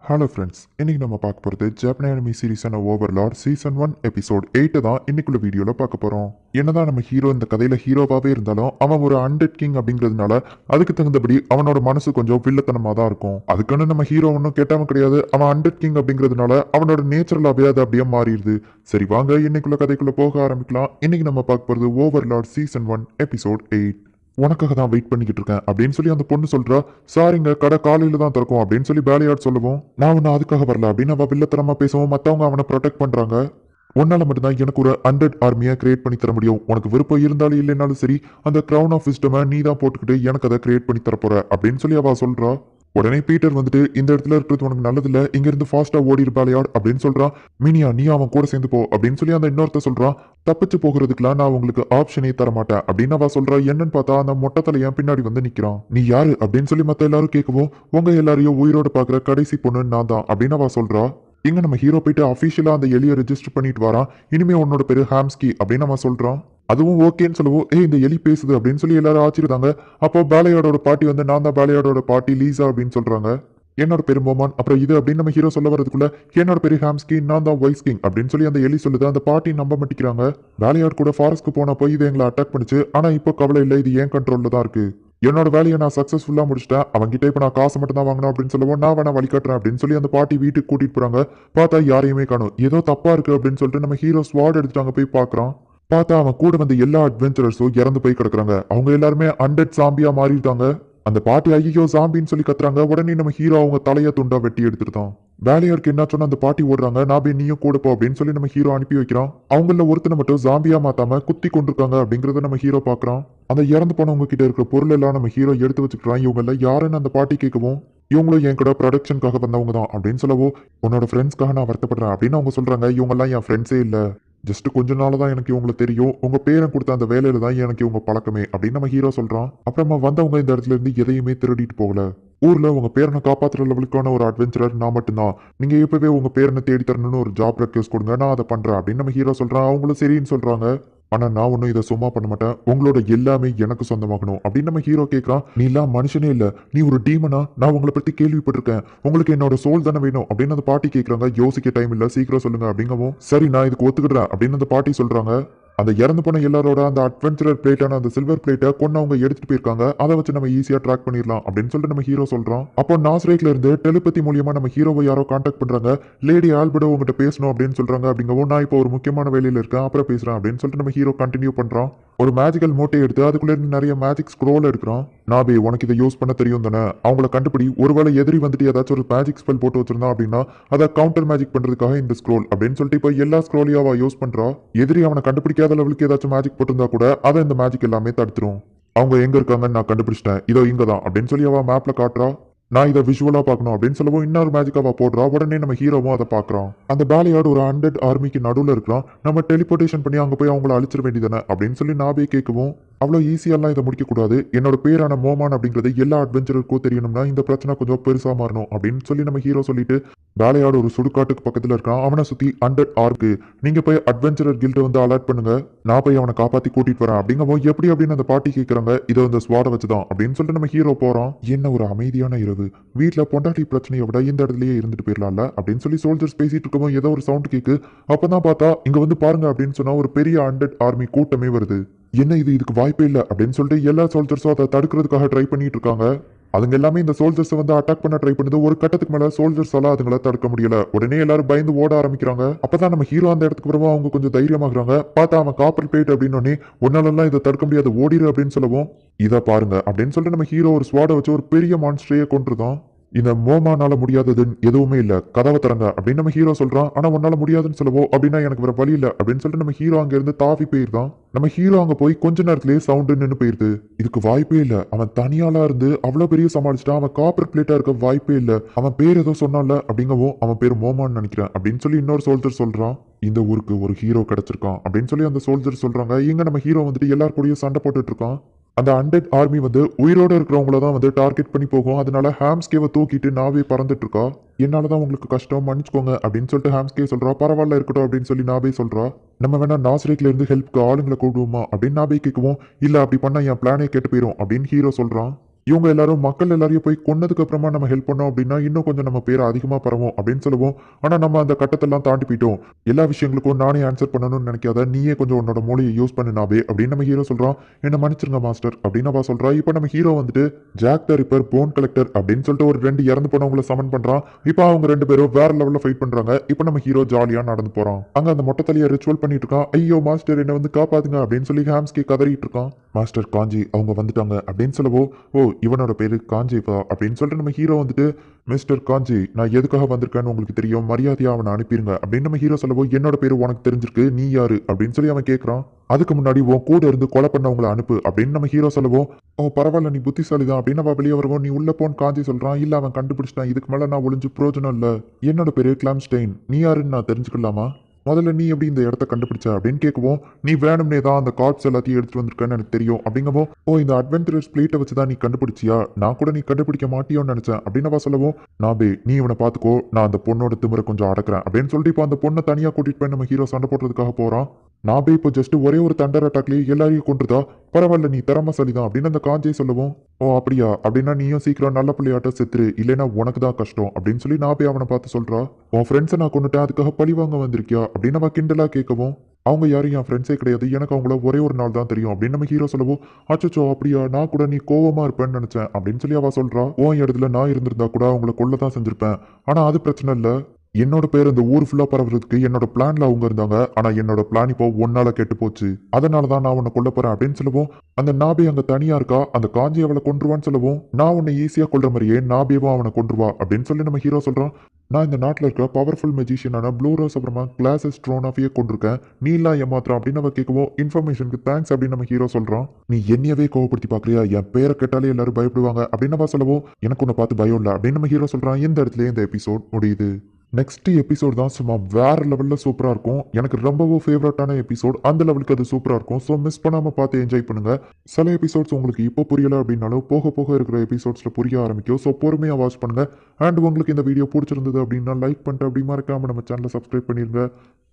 Hello friends, இன்னைக்கு நம்ம பார்க்க போகிறது Japan anime சீரிஸான Overlord season 1 episode 8 தான் இன்னைக்குள்ள வீடியோவில் பார்க்க போகிறோம். என்னதான் நம்ம ஹீரோ இந்த கதையில் ஹீரோவாகவே இருந்தாலும் அவன் ஒரு அண்டட் கிங் அப்படிங்கிறதுனால அதுக்கு தகுந்தபடி அவனோட மனசு கொஞ்சம் வில்லத்தனமாக தான் இருக்கும். அதுக்குன்னு நம்ம ஹீரோ ஒன்றும் கேட்டாமல் கிடையாது. அவன் அண்டட் கிங் அப்படிங்கிறதுனால அவனோட நேச்சுரலாகவே அது அப்படியே மாறிடுது. சரி வாங்க இன்னைக்குள்ள கதைக்குள்ளே போக ஆரம்பிக்கலாம். இன்னைக்கு நம்ம பார்க்க போகிறது ஓவர்லார்ட் சீசன் 1 எபிசோட் 8. உனக்காக தான் வெயிட் பண்ணிக்கிட்டு இருக்கேன் அப்படின்னு சொல்லி அந்த பொண்ணு சொல்றா. சாரிங்க, கடை காலையில தான் திறக்கும் அப்படின்னு சொல்லி பேலியாட் சொல்லவும், நான் ஒன்னும் அதுக்காக வரல அப்படின்னு அவ வில்லத்தனமா பேசவும் மத்தவங்க அவனை ப்ரொடெக்ட் பண்றாங்க. உன்னால மட்டும்தான் எனக்கு ஒரு 100 ஆர்மியை கிரியேட் பண்ணி தர முடியும். உனக்கு விருப்பம் இருந்தாலும் இல்லைனாலும் சரி, அந்த கிரவுன் ஆஃப் விஸ்டமை நீ தான் போட்டுக்கிட்டு எனக்கு அதை கிரியேட் பண்ணி தர போற அப்படின்னு சொல்லி அவ சொல்றா. உடனே பீட்டர் வந்துட்டு, இந்த இடத்துல இருக்கிறது உனக்கு நல்லதில்ல, இங்க இருந்து ஃபாஸ்டா ஓடிரு பேலியாட் அப்படின்னு சொல்றான். மினியா, நீ அவன் கூட சேர்ந்து போ அப்படின்னு சொல்லி அந்த இன்னொருத்த சொல்றான். தப்பிச்சு போகிறதுக்குலாம் நான் உங்களுக்கு ஆப்ஷனே தர மாட்டேன் அப்படின்னு அவ சொல்றா. என்னன்னு பார்த்தா அந்த மொட்டை தலையன் பின்னாடி வந்து நிக்கிறான். நீ யாரு அப்படின்னு சொல்லி மத்த எல்லாரும் கேட்கவும், உங்க எல்லாரையும் உயிரோட பாக்குற கடைசி பொண்ணு நான் தான் அப்படின்னு அவ சொல்றா. இங்க நம்ம ஹீரோ போயிட்டு அபிஷியலா அந்த எலியை ரெஜிஸ்டர் பண்ணிட்டு வரான். இனிமே உன்னோட பேரு ஹாம்ஸ்கி அப்படின்னு அவன் சொல்றான். அதுவும் ஓகேன்னு சொல்லவும், இந்த எலி பேசுது அப்படின்னு சொல்லி எல்லாரும் ஆச்சரித்தாங்க. அப்போ பேலையாடோட பாட்டி வந்து, நான் தான் பேலையாடோட பாட்டி லீசா அப்படின்னு சொல்றாங்க. என்னோட பேரு மோமான், அப்புறம் இது அப்படின்னு நம்ம ஹீரோ சொல்ல வரதுக்குள்ள, என்னோட பேரு ஹாம்ஸ்கி, நான் தான் வைஸ் கிங் அப்படின்னு சொல்லி அந்த எலி சொல்லுது. அந்த பாட்டி நம்ப மாட்டேங்கிறாங்க. வேலையாட் கூட ஃபாரஸ்ட்க்கு போனப்போ இது எங்களை அட்டாக் பண்ணிச்சு. ஆனா இப்போ கவலை இல்லை, இது ஏன் கண்ட்ரோல்ல தான் இருக்கு. என்னோட வேலையை நான் சக்சஸ்ஃபுல்லா முடிச்சிட்டேன். அவன்கிட்ட இப்போ நான் காசு மட்டும் தான் வாங்கணும் அப்படின்னு சொல்லவும், நான் வேணா வழிகாட்டுறேன் அப்படின்னு சொல்லி அந்த பாட்டி வீட்டுக்கு கூட்டிட்டு போறாங்க. பார்த்தா யாரையுமே காணும். ஏதோ தப்பா இருக்கு அப்படின்னு சொல்லிட்டு நம்ம ஹீரோ ஸ்வாட் எடுத்துட்டு அங்க போய் பாக்குறான். பார்த்தா அவன் கூட வந்த எல்லா அட்வென்ச்சரர்ஸும் இறந்து போய் கிடக்குறாங்க. அவங்க எல்லாருமே அண்டட் சாம்பியா மாறிட்டாங்க. அந்த பாட்டி ஐயோ சாம்பின்னு சொல்லி கத்துறாங்க. உடனே நம்ம ஹீரோ அவங்க தலைய துண்டா வெட்டி எடுத்துட்டான். வேலையாருக்கு என்ன சொன்னா அந்த பாட்டி ஓடுறாங்க. நான் போய் நீயும் கூட போ அப்படின்னு சொல்லி நம்ம ஹீரோ அனுப்பி வைக்கிறான். அவங்கள ஒருத்தனை மட்டும் ஜாம்பியா மாத்தாம குத்தி கொண்டிருக்காங்க அப்படிங்கறத நம்ம ஹீரோ பாக்குறான். அந்த இறந்து போனவங்க கிட்ட இருக்கிற பொருள் எல்லாம் நம்ம ஹீரோ எடுத்து வச்சுக்கிறான். இவங்க எல்லாம் யாருன்னு அந்த பாட்டி கேட்கவும், இவங்களும் என் கூட ப்ரொடக்ஷனுக்காக வந்தவங்க தான் அப்படின்னு சொல்லவோ, உன்னோட ஃப்ரெண்ட்ஸ்க்காக நான் வருத்தப்படுறேன் அப்படின்னு அவங்க சொல்றாங்க. இவங்க எல்லாம் என் ஃப்ரெண்ட்ஸே இல்ல, ஜஸ்ட் கொஞ்ச நாள் தான் எனக்கு இவங்களை தெரியும். உங்க பேரன் கொடுத்த அந்த வேலையில தான் எனக்கு இவங்க பழக்கமே அப்படின்னு நம்ம ஹீரோ சொல்றான். அப்புறமா வந்தவங்க இந்த இடத்துல இருந்து எதையுமே திருடிட்டு போகல. ஊர்ல உங்க பேரனை காப்பாற்றுற லெவலுக்கான ஒரு அட்வென்ச்சரர் நான் மட்டும்தான். நீங்க இப்பவே உங்க பேரனை தேடி தரணும்னு ஒரு ஜாப் ரெக்வஸ்ட் கொடுங்க, நான் அதை பண்றேன் அப்படின்னு நம்ம ஹீரோ சொல்றான். அவங்களும் சரின்னு சொல்றாங்க. ஆனா நான் ஒன்னும் இதை சும்மா பண்ண மாட்டேன். உங்களோட எல்லாமே எனக்கு சொந்தமாகணும் அப்படின்னு நம்ம ஹீரோ கேட்கறான். நீ எல்லாம் மனுஷனே இல்ல, நீ ஒரு டீமனா? நான் உங்களை பத்தி கேள்விப்பட்டிருக்கேன். உங்களுக்கு என்னோட சோல் தானே வேணும் அப்படின்னு அந்த பாட்டி கேட்கறாங்க. யோசிக்க டைம் இல்ல, சீக்கிரம் சொல்லுங்க அப்படிங்கவும், சரி நான் இதுக்கு ஒத்துக்கிடுறேன் அப்படின்னு அந்த பாட்டி சொல்றாங்க. அந்த இறந்து போன எல்லாரோட அந்த அட்வென்ச்சரர் பிளேட்டான அந்த சில்வர் பிளேட்டை கொண்டு அவங்க எடுத்துட்டு போயிருக்காங்க. அதை வச்சு நம்ம ஈஸியா ட்ராக் பண்ணிடலாம் அப்படின்னு சொல்லிட்டு நம்ம ஹீரோ சொல்றோம். அப்போ நாஸ்ரேக்ல இருந்து டெலிபதி மூலியமா நம்ம ஹீரோவை யாரோ கான்டாக்ட் பண்றாங்க. லேடி ஆல்பர்டோ உங்ககிட்ட பேசணும் அப்படின்னு சொல்றாங்க. அப்படிங்கவும், நான் இப்போ ஒரு முக்கியமான வேலையில இருக்கேன், அப்புறம் பேசுறேன் அப்படின்னு சொல்லிட்டு நம்ம ஹீரோ கண்டினியூ பண்றோம். ஒரு மேஜிக்கல் மூட்டை எடுத்து அதுக்குள்ள இருந்து நிறைய மேஜிக் ஸ்க்ரோல் எடுக்கிறோம். நாபே, உனக்கு இதை யூஸ் பண்ண தெரியும் தானே? அவங்கள கண்டுபிடி. ஒருவேளை எதிரி வந்துட்டு ஏதாச்சும் ஒரு மேஜிக் ஸ்பெல் போட்டு வச்சிருந்தான் அப்படின்னா அதை கவுண்டர் மேஜிக் பண்றதுக்காக இந்த ஸ்க்ரோல் அப்படின்னு சொல்லிட்டு இப்போ எல்லா ஸ்க்ரோலையும் அவ யூஸ் பண்றா. எதிரி அவனை கண்டுபிடிக்காத லெவலுக்கு ஏதாச்சும் மேஜிக் போட்டிருந்தா கூட அதை இந்த மேஜிக் எல்லாமே தடுத்துரும். அவங்க எங்க இருக்காங்கன்னு நான் கண்டுபிடிச்சிட்டேன், இதோ இங்க தான் அப்படின்னு சொல்லி அவ மேப்ல காட்டுறா. நான் இதை விஷுவலா பார்க்கணும் அப்படின்னு சொல்லவும் இன்னொரு மேஜிக்காவா போடுறா. உடனே நம்ம ஹீரோவும் அதை பார்க்கறான். அந்த பேலியார்டு ஒரு 100 ஆர்மிக்கு நடுவில் இருக்கிறான். நம்ம டெலிபோர்டேஷன் பண்ணி அங்க போய் அவங்கள அழிச்சிட வேண்டியதானே அப்படின்னு சொல்லி நாபே கேட்கவும், அவ்வளோ ஈஸியெல்லாம் இதை முடிக்க கூடாது. என்னோட பேரான மோமான் அப்படிங்கிறது எல்லா அட்வென்ச்சருக்கும் தெரியணும்னா இந்த பிரச்சனை கொஞ்சம் பெருசா மாறணும் அப்படின்னு சொல்லி நம்ம ஹீரோ சொல்லிட்டு, வேலையாடு ஒரு சுடுகாட்டுக்கு பக்கத்துல இருக்கான். அவனை சுத்தி 100 ஆர்க்கு, நீங்க போய் அட்வென்ச்சரர் கில்டு வந்து அலர்ட் பண்ணுங்க, நான் போய் அவனை காப்பாத்தி கூட்டிட்டு வரேன் அப்படிங்கவும், எப்படி அப்படின்னு அந்த பாட்டி கேட்கறாங்க. இதை இந்த ஸ்வாட வச்சுதான் அப்படின்னு சொல்லிட்டு நம்ம ஹீரோ போறோம். என்ன ஒரு அமைதியான இரவு, வீட்டுல பொண்டாட்டி பிரச்சனையை விட இந்த இடத்துலயே இருந்துட்டு போயிடலாம்ல அப்படின்னு சொல்லி சோல்ஜர்ஸ் பேசிட்டு இருக்கவும் ஏதோ ஒரு சவுண்ட் கேக்கு. அப்பதான் பார்த்தா இங்க வந்து பாருங்க அப்படின்னு சொன்னா ஒரு பெரிய 100 ஆர்மி கூட்டமே வருது. என்ன இது, இதுக்கு வாய்ப்பே இல்லை அப்படின்னு சொல்லிட்டு எல்லா சோல்ஜர்ஸும் அதை தடுக்கிறதுக்காக ட்ரை பண்ணிட்டு இருக்காங்க. அதுங்க எல்லாமே இந்த சோல்ஜர்ஸ் வந்து அட்டாக் பண்ண ட்ரை பண்ணுது. ஒரு கட்டத்துக்கு மேல சோல்ஜர்ஸால அதுங்களை தடுக்க முடியல. உடனே எல்லாரும் பயந்து ஓட ஆரம்பிக்கிறாங்க. அப்பதான் நம்ம ஹீரோ அந்த இடத்துக்கு வரவும் அவங்க கொஞ்சம் தைரியமாகறாங்க. பார்த்தா அவன் காப்பர் பிளேட் அப்படின்னு, உன்னாலெல்லாம் இதை தடுக்க முடியாது, ஓடிரு அப்படின்னு சொல்லவும், இதை பாருங்க அப்படின்னு சொல்லிட்டு நம்ம ஹீரோ ஒரு ஸ்வாட வச்சு ஒரு பெரிய மான்ஸ்டரையே கொன்றுதான். இந்த மோமானால முடியாததுன்னு எதுவுமே இல்ல, கதவை திறங்க அப்படின்னு நம்ம ஹீரோ சொல்றான். ஆனா உன்னால முடியாதுன்னு சொல்லவோ, அப்படின்னா எனக்கு வேற வழி இல்ல அப்படின்னு சொல்லிட்டு நம்ம ஹீரோ அங்க இருந்து தாவி போயிருந்தான். நம்ம ஹீரோ அங்க போய் கொஞ்ச நேரத்திலேயே சவுண்டு நின்று போயிருது. இதுக்கு வாய்ப்பே இல்ல, அவன் தனியாளா இருந்து அவ்வளவு பெரிய சமாளிச்சுட்டான். அவன் காப்பர் பிளேட்டா இருக்க வாய்ப்பே இல்ல. அவன் பேர் ஏதோ சொன்னான்ல அப்படிங்கவும், அவன் பேர் மோமான்னு நினைக்கிறேன் அப்படின்னு சொல்லி இன்னொரு சோல்ஜர் சொல்றான். இந்த ஊருக்கு ஒரு ஹீரோ கிடைச்சிருக்கான் அப்படின்னு சொல்லி அந்த சோல்ஜர் சொல்றாங்க. இங்க நம்ம ஹீரோ வந்துட்டு எல்லார் கூடயும் சண்டை போட்டுட்டு இருக்கான். அந்த 100 ஆர்மி வந்து உயிரோட இருக்கிறவங்கள தான் வந்து டார்கெட் பண்ணி போகும். அதனால ஹாம்ஸ்கேவை தூக்கிட்டு நாவே பறந்துட்டு இருக்கா. என்னால தான் உங்களுக்கு கஷ்டம், மன்னிச்சுக்கோங்க அப்படின்னு சொல்லிட்டு ஹாம்ஸ்கே சொல்றா. பரவாயில்ல இருக்கட்டும் அப்படின்னு சொல்லி நாபே சொல்றா. நம்ம வேணா நாஸ்ரேக்ல இருந்து ஹெல்ப்க்கு ஆளுங்களை கூடுவோமா அப்படின்னு நாபே கேட்கவும், இல்ல அப்படி பண்ணா என் பிளானே கெட்டு போயிரும் அப்படின்னு ஹீரோ சொல்றான். இவங்க எல்லாரும் மக்கள் எல்லாரையும் போய் கொன்னதுக்கு அப்புறமா நம்ம ஹெல்ப் பண்ணோம் அப்படின்னா இன்னும் கொஞ்சம் நம்ம பேர் அதிகமா பரவும் அப்படின்னு சொல்லுவோம். ஆனா நம்ம அந்த கட்டத்தெல்லாம் தாண்டி போயிட்டோம். எல்லா விஷயங்களுக்கும் நானே ஆன்சர் பண்ணணும்னு நினைக்காத, நீயே கொஞ்சம் உன்னோட மூளையை யூஸ் பண்ணினாவே அப்படின்னு நம்ம ஹீரோ சொல்றான். என்ன மன்னிச்சிருங்க மாஸ்டர் அப்படின்னு அவ சொல்றா. இப்போ நம்ம ஹீரோ வந்துட்டு Jack the Ripper, bone collector அப்படின்னு சொல்லிட்டு ஒரு 2 இறந்து போனவங்களை சமன் பண்றான். இப்போ அவங்க 2 பேரும் வேற லெவல்ல ஃபைட் பண்றாங்க. இப்போ நம்ம ஹீரோ ஜாலியா நடந்து போறான். அங்க அந்த மொட்டை தலையை ரிச்சுவல் பண்ணிட்டு இருக்கான். ஐயோ மாஸ்டர் என்ன வந்து காப்பாத்துங்க அப்படின்னு சொல்லி ஹாம்ஸ்கி கதறிட்டு இருக்கான். மாஸ்டர் காஞ்சி அவங்க வந்துட்டாங்க அப்படின்னு சொல்லவோ, ஓ இவனோட பேரு காஞ்சிவா அப்படின்னு சொல்லிட்டு நம்ம ஹீரோ வந்துட்டு, மிஸ்டர் காஞ்சி நான் எதுக்காக வந்திருக்கேன்னு உங்களுக்கு தெரியும், மரியாதையா அவனை அனுப்பிடுங்க அப்படின்னு நம்ம ஹீரோ சொல்லவோ, என்னோட பேரு உனக்கு தெரிஞ்சிருக்கு, நீ யாரு அப்படின்னு சொல்லி அவன் கேட்கறான். அதுக்கு முன்னாடி உன் கூட இருந்து கொலை பண்ணவங்களை அனுப்பு அப்படின்னு நம்ம ஹீரோ சொல்லவோ, ஓ பரவாயில்ல நீ புத்திசாலி தான் அப்படின்னு அவன் வெளியே வருவோம். நீ உள்ள போன்னு காஞ்சி சொல்றான். இல்ல அவன் கண்டுபிடிச்சிட்டான், இதுக்கு மேல நான் ஒளிஞ்சு பிரயோஜனம் இல்ல. என்னோட பேரு கிளாம்ஸ்டெயின், நீ யாருன்னு நான் தெரிஞ்சுக்கலாமா? முதல்ல நீ எப்படி இந்த இடத்த கண்டுபிடிச்ச அப்படின்னு கேட்கவும், நீ வேணும்னே தான் அந்த கார்ப்ஸ் எல்லாத்தையும் எடுத்துட்டு வந்திருக்கேன்னு எனக்கு தெரியும் அப்படிங்கவும், ஓ இந்த அட்வென்ச்சரஸ் பிளேட்டை வச்சு தான் நீ கண்டுபிடிச்சியா, நான் கூட நீ கண்டுபிடிக்க மாட்டியோன்னு நினைச்சேன் அப்படின்னு அவ சொல்லவும், நாபே நீ இவனை பார்த்துக்கோ, நான் அந்த பொண்ணோட திமிரை கொஞ்சம் அடக்குறேன் அப்படின்னு சொல்லிட்டு இப்போ அந்த பொண்ணை தனியா கூட்டிட்டு போய் நம்ம ஹீரோ சண்டை போடுறதுக்காக போறான். நாபே இப்போ ஜஸ்ட் ஒரே ஒரு தண்டர் அட்டாக்லயே எல்லாரையும் கொண்டுதா, பரவாயில்ல நீ திறமசாலி தான் அப்படின்னு அந்த காஞ்சே சொல்லவும், ஓ அப்படியா அப்படின்னா நீயும் சீக்கிரம் நல்ல பிள்ளையாட்ட செத்துரு, இல்லைன்னா உனக்கு தான் கஷ்டம் அப்படின்னு சொல்லி நாபே அவனை பார்த்து சொல்றா. உன் ஃப்ரெண்ட்ஸை நான் கொண்டுட்டேன் அதுக்காக பழி வாங்க வந்திருக்கியா அப்படின்னு அவ கிண்டலா கேட்கவும், அவங்க யாரும் என் ஃப்ரெண்ட்ஸே கிடையாது, எனக்கு அவங்கள ஒரே ஒரு நாள் தான் தெரியும் அப்படின்னு நம்ம ஹீரோ சொல்லவும், அச்சோ அப்படியா நான் கூட நீ கோவமா இருப்பேன்னு நினைச்சேன் அப்படின்னு சொல்லி அவ சொல்றா. உன் இடத்துல நான் இருந்திருந்தா கூட அவங்கள கொல்ல தான் செஞ்சிருப்பேன், ஆனா அது பிரச்சனை இல்ல, என்னோட பேர் இந்த ஊர் ஃபுல்லா பரவுறதுக்கு என்னோட பிளான்ல அவங்க இருந்தாங்க, ஆனா என்னோட பிளான் இப்போ ஒன்னால கெட்டு போச்சு, அதனால தான் நான் உன்னை கொல்ல போறேன் அப்படின்னு சொல்லுவோம். அந்த நாபி அங்க தனியா இருக்கா, அந்த காஞ்சி அவளை கொன்றுவான்னு சொல்லுவோம். நான் உன்னை ஈஸியா கொல்ற மாதிரியே நாபியவும் அவனை கொன்றுவா அப்படின்னு சொல்லி நம்ம ஹீரோ சொல்றான். நான் இந்த நாட்டில் இருக்க பவர்ஃபுல் மெஜிஷியனான ப்ளூ ரோஸ் அப்புறமா கிளாஸஸ் ட்ரோனாஃபியே கொண்டிருக்கேன், நீலாம் ஏமாத்திரம் அப்படின்னு நம்ம கேட்கவும், இன்ஃபர்மேஷனுக்கு தேங்க்ஸ் அப்படின்னு நம்ம ஹீரோ சொல்றான். நீ என்னையவே கோவப்படுத்தி பாக்குறியா, என் பேரை கேட்டாலே எல்லாரும் பயப்படுவாங்க அப்படின்னு நம்ம சொல்லவும், எனக்கு உன்னை பார்த்து பயம் இல்லை அப்படின்னு நம்ம ஹீரோ சொல்றான். இந்த இடத்துல இந்த எபிசோட் முடியுது. நெக்ஸ்ட் எபிசோட் தான் சும்மா வேற லெவலில் சூப்பராக இருக்கும். எனக்கு ரொம்பவும் ஃபேவரட்டான எபிசோட், அந்த லெவலுக்கு அது சூப்பராக இருக்கும். ஸோ மிஸ் பண்ணாமல் பார்த்து என்ஜாய் பண்ணுங்க. சில எபிசோட்ஸ் உங்களுக்கு இப்போ புரியலை அப்படின்னாலும் போக போக இருக்கிற எபிசோட்ஸில் புரிய ஆரம்பிக்கும். ஸோ பொறுமையாக வாட்ச் பண்ணுங்க. அண்ட் உங்களுக்கு இந்த வீடியோ பிடிச்சிருந்தது அப்படின்னா லைக் பண்ணிட்டு அப்படி மறக்காம நம்ம சேனலை சப்ஸ்கிரைப் பண்ணிருங்க.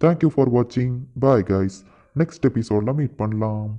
தேங்க்யூ ஃபார் வாட்சிங். Bye guys. நெக்ஸ்ட் எபிசோடில் மீட் பண்ணலாம்.